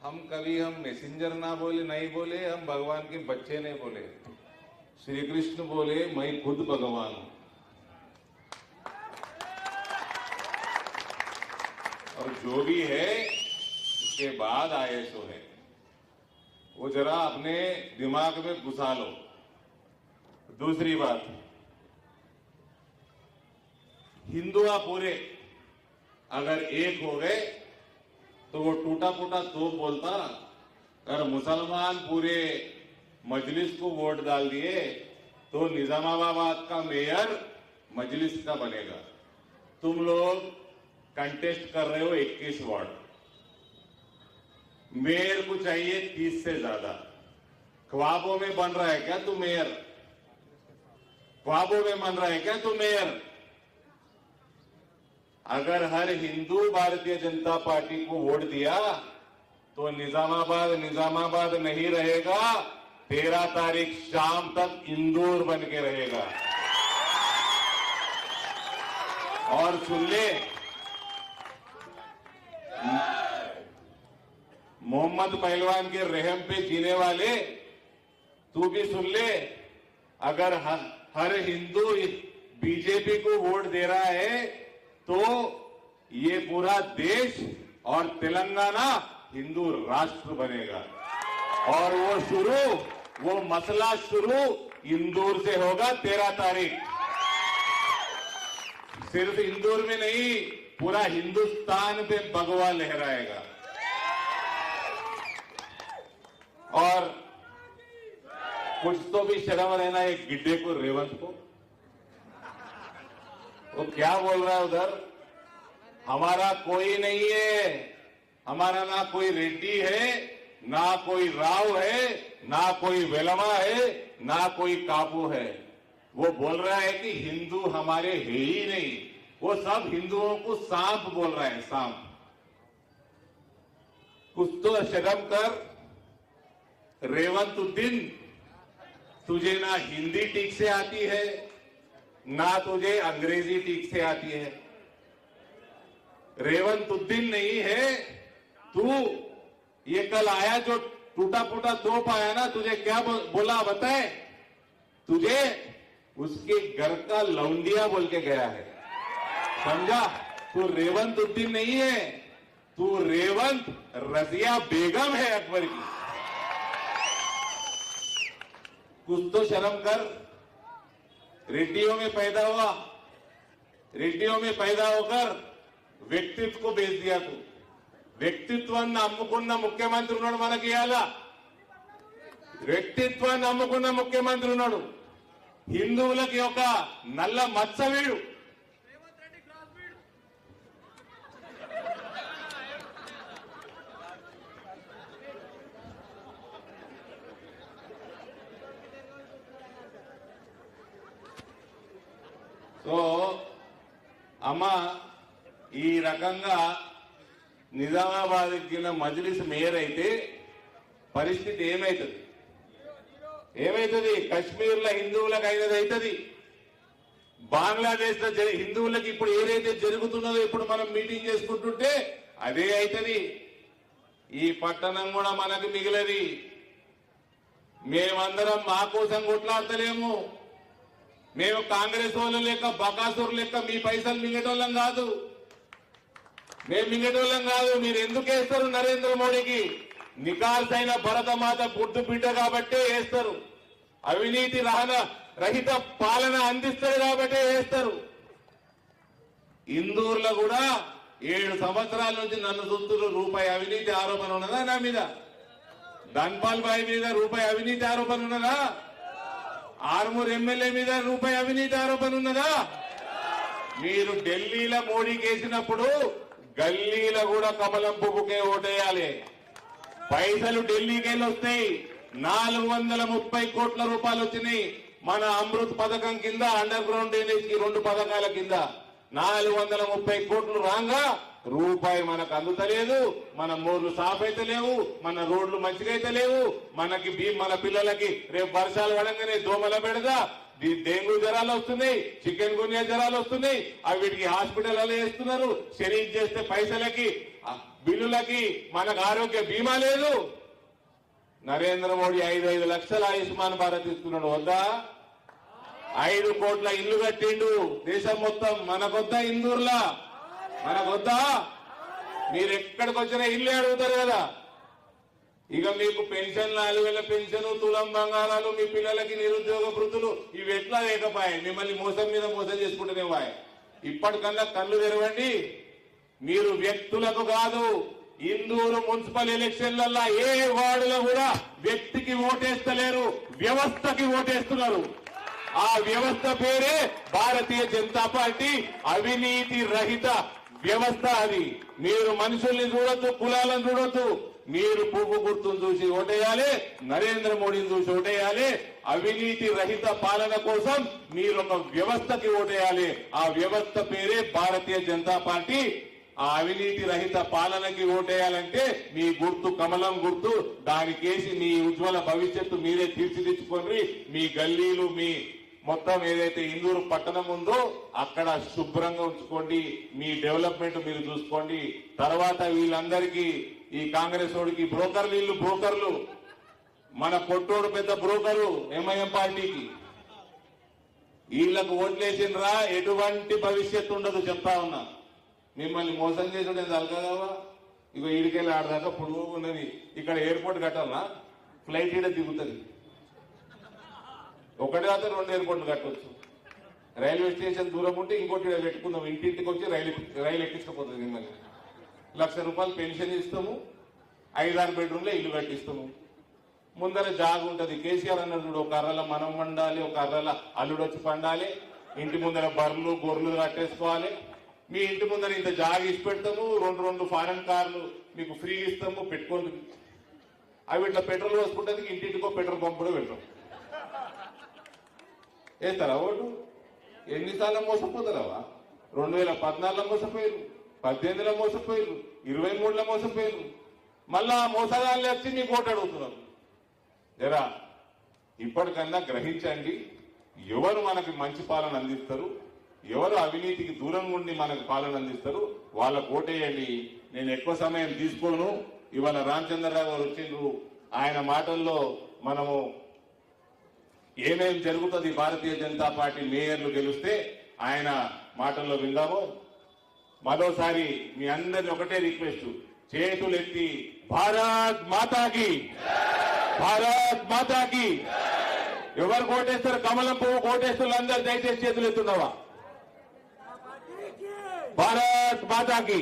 हम कभी हम मैसेंजर ना बोले, नहीं बोले, हम भगवान के बच्चे नहीं बोले। श्री कृष्ण बोले मैं खुद भगवान हूं। और जो भी है उसके बाद आए सो है, वो जरा अपने दिमाग में घुसा लो। दूसरी बात, हिंदुआ पूरे अगर एक हो गए तो वो टूटा फूटा तोप बोलता, अगर मुसलमान पूरे मजलिस को वोट डाल दिए तो निजामाबाद का मेयर मजलिस का बनेगा। तुम लोग कंटेस्ट कर रहे हो 21 वार्ड, मेयर को चाहिए 30 से ज्यादा। ख्वाबों में बन रहा है क्या तू मेयर? ख्वाबों में बन रहा है क्या तू मेयर? अगर हर हिंदू भारतीय जनता पार्टी को वोट दिया तो निजामाबाद नहीं रहेगा, 13 तारीख शाम तक इंदौर बन के रहेगा। और सुन ले, मोहम्मद पहलवान के रहम पे जीने वाले, तू भी सुन ले, अगर हर हिंदू बीजेपी को वोट दे रहा है तो ये पूरा देश और तेलंगाना हिंदू राष्ट्र बनेगा। और वो मसला शुरू इंदौर से होगा 13 तारीख। सिर्फ इंदौर में नहीं, पूरा हिंदुस्तान पे भगवा लहराएगा। और कुछ तो भी शर्म रहना एक गिड्डे को, रेवंत को। वो क्या बोल रहा है उधर? हमारा कोई नहीं है, हमारा ना कोई रेड्डी है, ना कोई राव है, ना कोई वेलमा है, ना कोई काबू है। वो बोल रहा है कि हिंदू हमारे है ही नहीं। वो सब हिंदुओं को सांप बोल रहा है, सांप। कुछ तो शर्म कर रेवंतुद्दीन, तुझे ना हिंदी ठीक से आती है, ना तुझे अंग्रेजी ठीक से आती है। रेवंतुद्दीन नहीं है तू। ये कल आया जो टूटा फूटा तोप आया ना, तुझे क्या बोला बताए? तुझे उसके घर का लौंडिया बोल के गया है, समझा? तू रेवंतुद्दीन नहीं है, तू रेवंत रजिया बेगम है अकबर की। कुछ तो शर्म कर। रेड्डियों में पैदा हुआ, रेड्डियों में पैदा होकर व्यक्तित्व को बेच दिया तू। వ్యక్తిత్వాన్ని అమ్ముకున్న ముఖ్యమంత్రి ఉన్నాడు మనకి ఇయాల. వ్యక్తిత్వాన్ని అమ్ముకున్న ముఖ్యమంత్రి ఉన్నాడు. హిందువులకి ఒక నల్ల మచ్చ వీడు. సో అమ్మ ఈ రకంగా నిజామాబాద్ కింద మజ్లిస్ మేయర్ అయితే పరిస్థితి ఏమైతుంది? కశ్మీర్ లో హిందువులకు అయినది అవుతుంది, బంగ్లాదేశ్ లో హిందువులకు ఇప్పుడు ఏదైతే జరుగుతున్నదో ఇప్పుడు మనం మీటింగ్ చేసుకుంటుంటే అదే అవుతుంది. ఈ పట్టణం కూడా మనకు మిగిలది. మేమందరం మా కోసం కొట్లాడతలేము. మేము కాంగ్రెస్ వాళ్ళు లెక్క బకాసురు లెక్క మీ పైసలు మింగటోళ్ళం కాదు. మేము మింగటోళ్ళం కాదు. మీరు ఎందుకు వేస్తారు నరేంద్ర మోడీకి? నికాల్సైన భరతమాత పుట్టు బిడ్డ కాబట్టే వేస్తారు. అవినీతి రహిత పాలన అందిస్తారు కాబట్టే వేస్తారు. ఇందూరులో కూడా 7 సంవత్సరాల నుంచి నన్ను చూస్తున్న రూపాయి అవినీతి ఆరోపణ ఉన్నదా నా మీద? ధన్పాల్ బాయ్ మీద రూపాయి అవినీతి ఆరోపణ ఉన్నదా? ఆర్మూర్ ఎమ్మెల్యే మీద రూపాయి అవినీతి ఆరోపణ ఉన్నదా? మీరు ఢిల్లీలో మోడీకి వేసినప్పుడు గల్లీలో కూడా కమలం పువ్వుకే ఓటేయాలి. పైసలు ఢిల్లీకి వెళ్ళి వస్తాయి. 430 కోట్ల రూపాయలు వచ్చినాయి మన అమృత్ పథకం కింద, అండర్ గ్రౌండ్ డ్రైనేజ్ కి 2 పథకాల కింద 430 కోట్లు రాగా రూపాయి మనకు అందుతలేదు. మన మోర్లు సాఫ్ అయితే లేవు, మన రోడ్లు మంచిగా అయితే లేవు. మన పిల్లలకి రేపు వర్షాలు పడంగానే దోమల బెడద, డెంగ్యూ జ్వరాలు వస్తున్నాయి, చికెన్ గున్యా జ్వరాలు వస్తున్నాయి. అవి వీటికి హాస్పిటల్ వేస్తున్నారు. షరీఫ్ చేస్తే పైసలకి బిల్లులకి మనకు ఆరోగ్య బీమా లేదు. నరేంద్ర మోడీ 5 లక్షల ఆయుష్మాన్ భారత్ ఇస్తున్నాడు. వద్దా? 5 కోట్ల ఇల్లు కట్టిండు దేశం మొత్తం. మనకొద్దా? ఇందూర్లా మనకొద్దా? మీరు ఎక్కడికి వచ్చినా ఇల్లు అడుగుతారు కదా. ఇక మీకు పెన్షన్ 4,000 పెన్షన్, తులం బంగారాలు, మీ పిల్లలకి నిరుద్యోగ వృత్తులు ఇవి ఎట్లా లేకపోయాయి? మిమ్మల్ని మోసం మీద మోసం చేసుకుంటూనే వాయి. ఇప్పటికన్నా కళ్ళు తెరవండి. మీరు వ్యక్తులకు కాదు, ఇందూరు మున్సిపల్ ఎలక్షన్లలో ఏ వార్డులో కూడా వ్యక్తికి ఓటేస్తలేరు, వ్యవస్థకి ఓటేస్తున్నారు. ఆ వ్యవస్థ పేరే భారతీయ జనతా పార్టీ అవినీతి రహిత వ్యవస్థ. అది మీరు మనుషుల్ని చూడొద్దు, కులాలను చూడొద్దు. మీరు పువ్వు గుర్తును చూసి ఓటేయాలి, నరేంద్ర మోడీని చూసి ఓటేయాలి. అవినీతి రహిత పాలన కోసం మీరు ఒక వ్యవస్థకి ఓటేయాలి. ఆ వ్యవస్థ పేరే భారతీయ జనతా పార్టీ. ఆ అవినీతి రహిత పాలనకి ఓటేయాలంటే మీ గుర్తు కమలం గుర్తు. దానికేసి మీ ఉజ్వల భవిష్యత్తు మీరే తీర్చిదిద్దుకోండి. మీ గల్లీలు, మీ మొత్తం ఏదైతే ఇందూరు పట్టణం ఉందో అక్కడ శుభ్రంగా ఉంచుకోండి. మీ డెవలప్మెంట్ మీరు చూసుకోండి. తర్వాత వీళ్ళందరికీ ఈ కాంగ్రెస్ వాడికి బ్రోకర్లు, ఇల్లు బ్రోకర్లు, మన కొట్టోడు పెద్ద బ్రోకరు ఎంఐఎం పార్టీకి. వీళ్లకు ఓట్లేసిండ్రా ఎటువంటి భవిష్యత్తు ఉండదు చెప్తా ఉన్నా. మిమ్మల్ని మోసం చేసుడే తలకదావా. ఇక ఈడికెళ్ళి ఆడదాకా పొడుగు ఉన్నది. ఇక్కడ ఎయిర్పోర్ట్ కట్టాలనా? ఫ్లైట్ ఈడ దిగుతుంది. ఒకటి కాదు 2 ఎయిర్పోర్ట్లు కట్టవచ్చు. రైల్వే స్టేషన్ దూరం ఉంటే ఇంకోటి పెట్టుకుందాం. ఇంటింటికి వచ్చి రైలు ఎక్కించకపోతుంది. మిమ్మల్ని ₹1,00,000 పెన్షన్ ఇస్తాము, 5-6 బెడ్రూమ్లో ఇల్లు కట్టిస్తాము. ముందర జాగు ఉంటుంది. కేసీఆర్ అన్నాడు చూడు, ఒక అర్రల మనం వండాలి, ఒక అర్రల అల్లుడు వచ్చి పండాలి, ఇంటి ముందర బర్రెలు గొర్రెలు కట్టేసుకోవాలి. మీ ఇంటి ముందర ఇంత జాగు ఇచ్చి పెడతాము, 2 ఫారెన్ కార్లు మీకు ఫ్రీ ఇస్తాము, పెట్టుకోండి. అవి ఇట్లా పెట్రోల్ వేసుకుంటే ఇంటింటికో పెట్రోల్ పంప్ కూడా పెడతాం. వేస్తారా ఓటు? ఎన్నిసార్లు మోసపోతారావా? 2014లో మోసపోయారు, 18లో మోసపోయారు, 23లో మోసపోయారు. మళ్ళా మోసగాళ్ళు వచ్చి మీకు ఓటు అడుగుతున్నారు. జరా ఇప్పటికన్నా గ్రహించండి. ఎవరు మనకి మంచి పాలన అందిస్తారు, ఎవరు అవినీతికి దూరంగా ఉండి మనకు పాలన అందిస్తారు, వాళ్ళకు ఓటేయండి. నేను ఎక్కువ సమయం తీసుకోను. ఇవాళ రామచంద్రరావు గారు వచ్చిండ్రు. ఆయన మాటల్లో మనము ఏమేం జరుగుతుంది భారతీయ జనతా పార్టీ మేయర్లు గెలిస్తే ఆయన మాటల్లో విందాము. మరోసారి మీ అందరిని ఒకటే రిక్వెస్ట్, చేతులెత్తి భారత్ మాతాకి, భారత్ మాతాకి. ఎవరు కోటేస్తారు? కమలం పువ్వు కోటేస్తారు అందరు దయచేసి చేతులు ఎత్తున్నావా? భారత్ మాతాకి,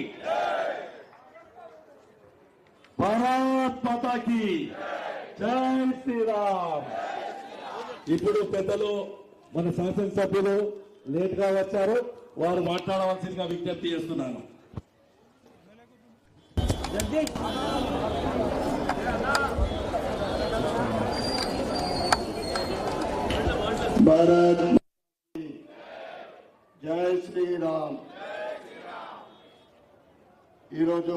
భారత్ మాతాకి జై శ్రీరామ్. ఇప్పుడు పెద్దలు మన శాసనసభ్యులు లేట్ గా వచ్చారు, వారు మాట్లాడవలసిందిగా విజ్ఞప్తి చేస్తున్నాను. భారత్ జై శ్రీరామ్. ఈరోజు